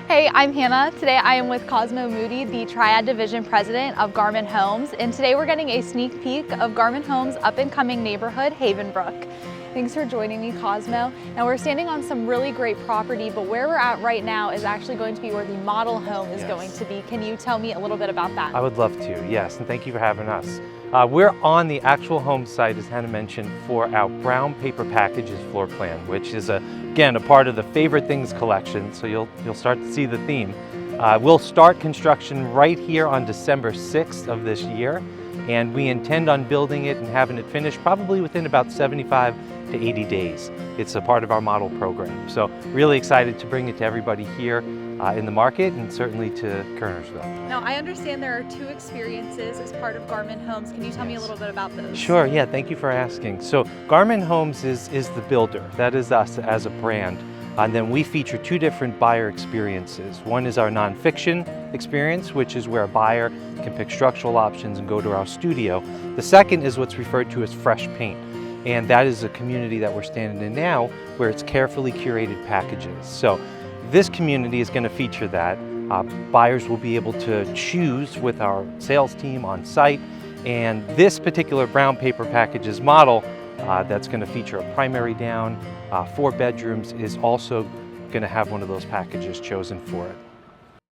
Hey, I'm Hannah. Today I am with Cosmo Moody, the Triad Division President of Garman Homes, and today we're getting a sneak peek of Garman Homes' up-and-coming neighborhood, Havenbrooke. Thanks for joining me, Cosmo. Now we're standing on some really great property, but where we're at right now is actually going to be where the model home is going to be. Can you tell me a little bit about that? I would love to, yes, and thank you for having us. We're on the actual home site, as Hannah mentioned, for our brown paper packages floor plan, which is, again, a part of the Favorite Things collection, so you'll start to see the theme. We'll start construction right here on December 6th of this year, and we intend on building it and having it finished probably within about 75 to 80 days. It's a part of our model program. So really excited to bring it to everybody here in the market and certainly to Kernersville. Now I understand there are two experiences as part of Garman Homes. Can you tell me a little bit about those? Sure, yeah, thank you for asking. So Garman Homes is the builder. That is us as a brand. And then we feature two different buyer experiences. One is our nonfiction experience, which is where a buyer can pick structural options and go to our studio. The second is what's referred to as fresh paint. And that is a community that we're standing in now where it's carefully curated packages. So this community is going to feature that. Buyers will be able to choose with our sales team on site. And this particular brown paper packages model that's going to feature a primary down, 4 bedrooms, is also going to have one of those packages chosen for it.